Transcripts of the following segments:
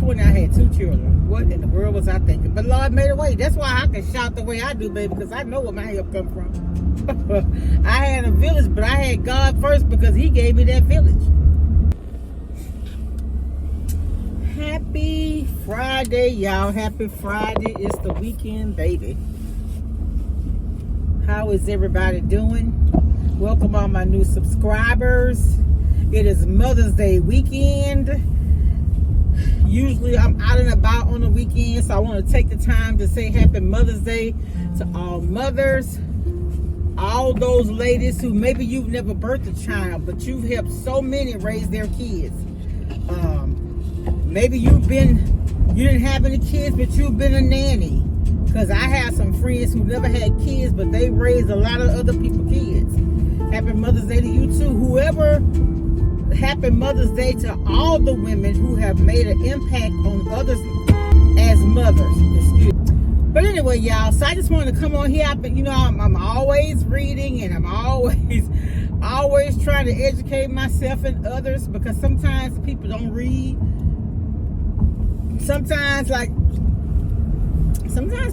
20, I had 2 children. What in the world was I thinking? But Lord made a way. That's why I can shout the way I do, baby, because I know where my help come from. I had a village, but I had God first because he gave me that village. Happy Friday, y'all. Happy Friday. It's the weekend, baby. How is everybody doing? Welcome all my new subscribers. It is Mother's Day weekend. Usually I'm out and about on the weekend, so I want to take the time to say Happy Mother's Day to all mothers, all those ladies who maybe you've never birthed a child, but you've helped so many raise their kids. Maybe you didn't have any kids, but you've been a nanny. Because I have some friends who never had kids, but they raised a lot of other people's kids. Happy Mother's Day to you too. Happy Mother's Day to all the women who have made an impact on others as mothers. Excuse me. But anyway, y'all, so I just wanted to come on here. I'm always reading, and I'm always trying to educate myself and others, because sometimes people don't read. Sometimes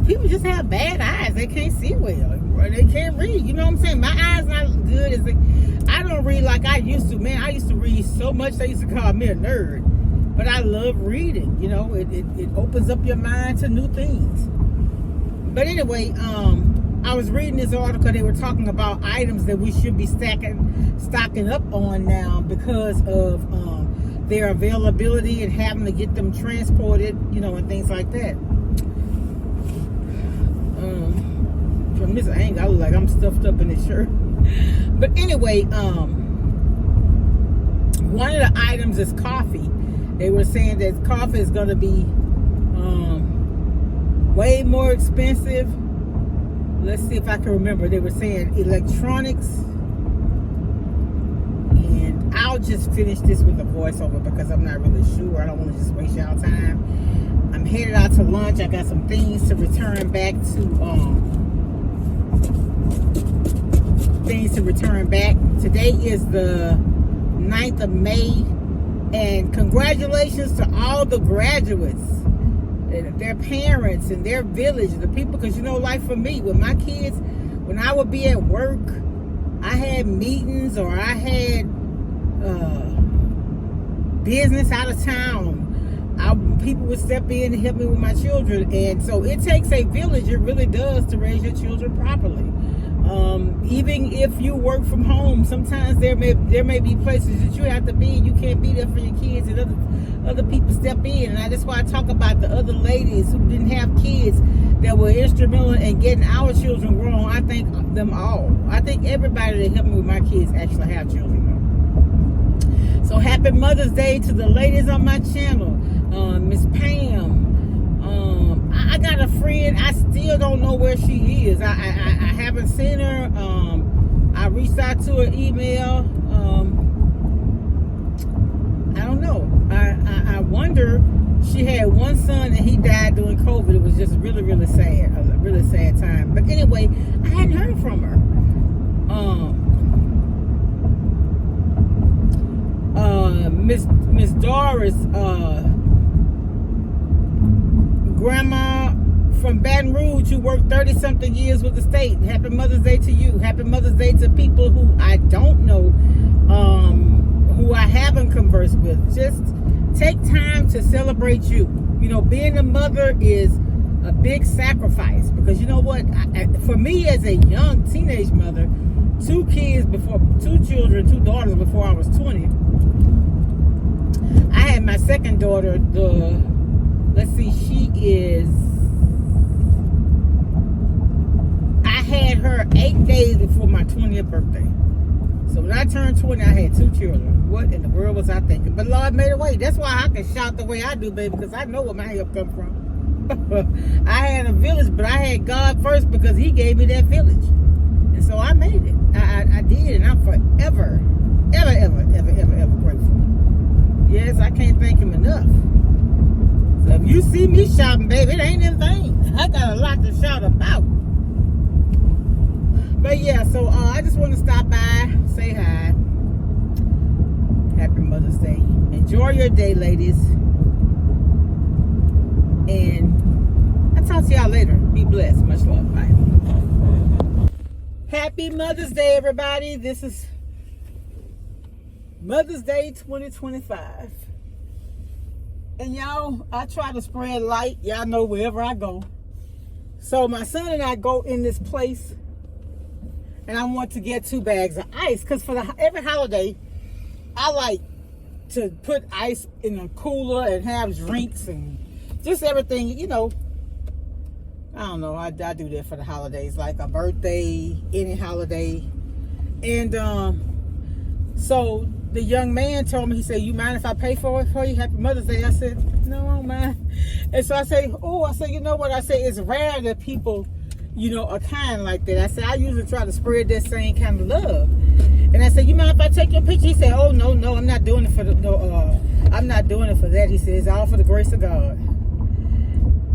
people just have bad eyes. They can't see well, or they can't read. You know what I'm saying? My eyes not good. I don't read like I used to. Man, I used to read so much they used to call me a nerd. But I love reading. You know, it opens up your mind to new things. But anyway, I was reading this article. They were talking about items that we should be stocking up on now because of their availability and having to get them transported, you know, and things like that. From this angle, I look like I'm stuffed up in this shirt. But anyway, one of the items is coffee. They were saying that coffee is going to be way more expensive. Let's see if I can remember. They were saying electronics. And I'll just finish this with a voiceover because I'm not really sure. I don't want to just waste y'all time. I'm headed out to lunch. I got some things to return back Today is the 9th of May, and congratulations to all the graduates and their parents and their village, the people, because you know, like for me, with my kids, when I would be at work, I had meetings or I had business out of town. People would step in and help me with my children, and so it takes a village. It really does to raise your children properly. Even if you work from home, sometimes there may be places that you have to be and you can't be there for your kids, and other people step in. And that's why I talk about the other ladies who didn't have kids that were instrumental in getting our children grown. I thank them all. I think everybody that helped me with my kids actually have children now. So happy Mother's Day to the ladies on my channel. Miss Pam. I got a friend. I still don't know where she is. I haven't seen her. I reached out to her email. I don't know. I wonder. She had one son and he died during COVID. It was just really, really sad. A really sad time. But anyway, I hadn't heard from her. Miss Doris, grandma from Baton Rouge, who worked 30-something years with the state. Happy Mother's Day to you. Happy Mother's Day to people who I don't know, who I haven't conversed with. Just take time to celebrate you. You know, being a mother is a big sacrifice, because you know what? For me as a young teenage mother, 2 children, 2 daughters before I was 20. I had my second daughter, I had her 8 days before my 20th birthday. So when I turned 20, I had 2 children. What in the world was I thinking? But Lord made a way. That's why I can shout the way I do, baby, because I know where my help come from. I had a village, but I had God first because he gave me that village. And so I made it. I did, and I'm forever, ever grateful. Yes, I can't thank him enough. So if you see me shouting, baby, it ain't in vain. I got a lot to shout about. But yeah, so I just want to stop by, say hi. Happy Mother's Day. Enjoy your day, ladies. Be blessed. Much love. Bye. Happy Mother's Day, everybody. This is Mother's Day 2025. And y'all, I try to spread light. Y'all know wherever I go. So my son and I go in this place, and I want to get 2 bags of ice, because for every holiday, I like to put ice in a cooler and have drinks and just everything, you know. I don't know, I do that for the holidays, like a birthday, any holiday. And so the young man told me, he said, you mind if I pay for it for you? Happy Mother's Day. I said, no, I don't mind. And so I say, you know what? I say, it's rare that people, you know, are kind like that. I said, I usually try to spread that same kind of love. And I said, you mind if I take your picture? He said, oh, no, I'm not doing it for I'm not doing it for that. He said, it's all for the grace of God.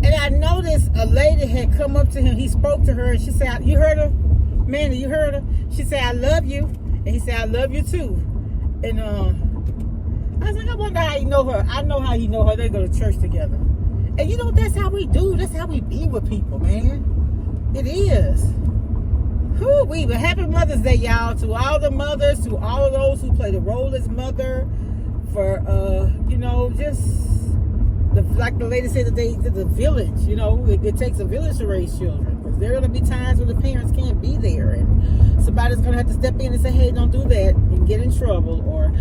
And I noticed a lady had come up to him. He spoke to her, and she said, you heard her? Manny, you heard her? She said, I love you. And he said, I love you too. And I was like, I wonder how he know her. I know how he know her. They go to church together. And you know, that's how we do. That's how we be with people, man. It is. Whoo-wee. But happy Mother's Day, y'all. To all the mothers, to all of those who play the role as mother, for, you know, just, like the lady said today, the village. You know, it takes a village to raise children. Because there are going to be times when the parents can't be there. And somebody's going to have to step in and say, hey, don't do that, and get in trouble. Or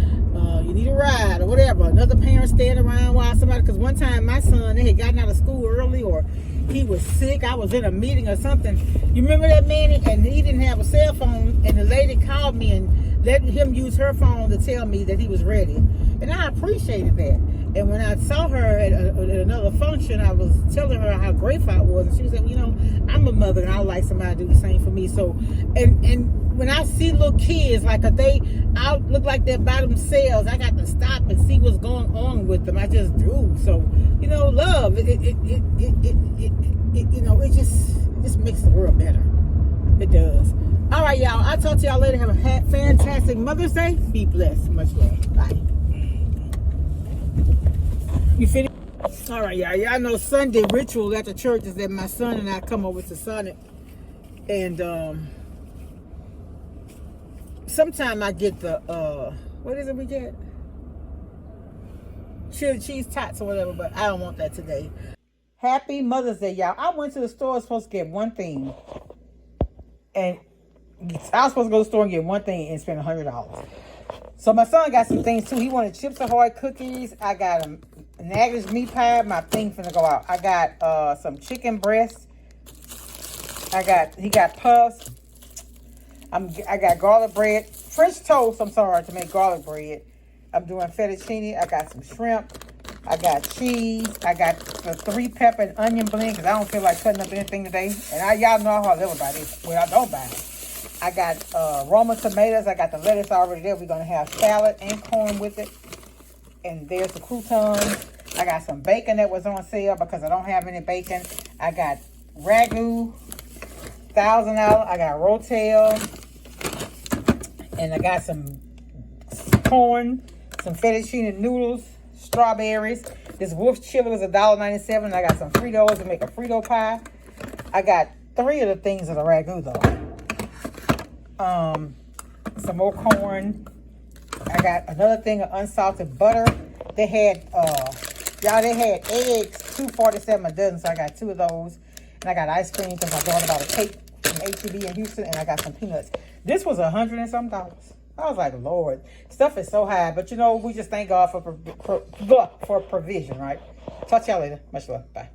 you need a ride or whatever. Another parent staying around while somebody, because one time my son, they had gotten out of school early, or he was sick. I was in a meeting or something. You remember that, man? And he didn't have a cell phone, and the lady called me and let him use her phone to tell me that he was ready. And I appreciated that. And when I saw her at another function, I was telling her how grateful I was. And she said, well, you know, I'm a mother, and I would like somebody to do the same for me. So, and when I see little kids, like if they out look like they're by themselves, I got to stop and see what's going on with them. I just do. So, you know, love, you know, it just makes the world better. It does. All right, y'all. I'll talk to y'all later. Have a fantastic Mother's Day. Be blessed. Much love. Bye. You finished? All right, y'all. Y'all know Sunday ritual at the church is that my son and I come over to Sonic, and sometime I get the what is it we get? Chili cheese tots or whatever, but I don't want that today. Happy Mother's Day, y'all. I went to the store, supposed to get one thing, and I was supposed to go to the store and get one thing and spend $100. So my son got some things too. He wanted Chips Ahoy cookies. I got a Naggers meat pie. My thing finna go out. I got some chicken breast. He got puffs. I got garlic bread. French toast, I'm sorry, to make garlic bread. I'm doing fettuccine. I got some shrimp. I got cheese. I got the 3-pepper and onion blend, because I don't feel like cutting up anything today. And y'all know how I live about it. Well, I don't buy it. I got Roma tomatoes. I got the lettuce already there. We're going to have salad and corn with it. And there's the croutons. I got some bacon that was on sale because I don't have any bacon. I got ragu, $1,000. I got rotel. And I got some corn, some fettuccine noodles, strawberries. This Wolf's chili was $1.97. And I got some Fritos to make a Frito pie. I got 3 of the things of the ragu though. Some more corn. I got another thing of unsalted butter. They had they had eggs, $2.47 a dozen, so I got 2 of those. And I got ice cream because my daughter bought a cake from HEB in Houston, and I got some peanuts. This was $100 and some. I was like, Lord, stuff is so high, but you know, we just thank God for provision, right? Talk to y'all later. Much love. Bye.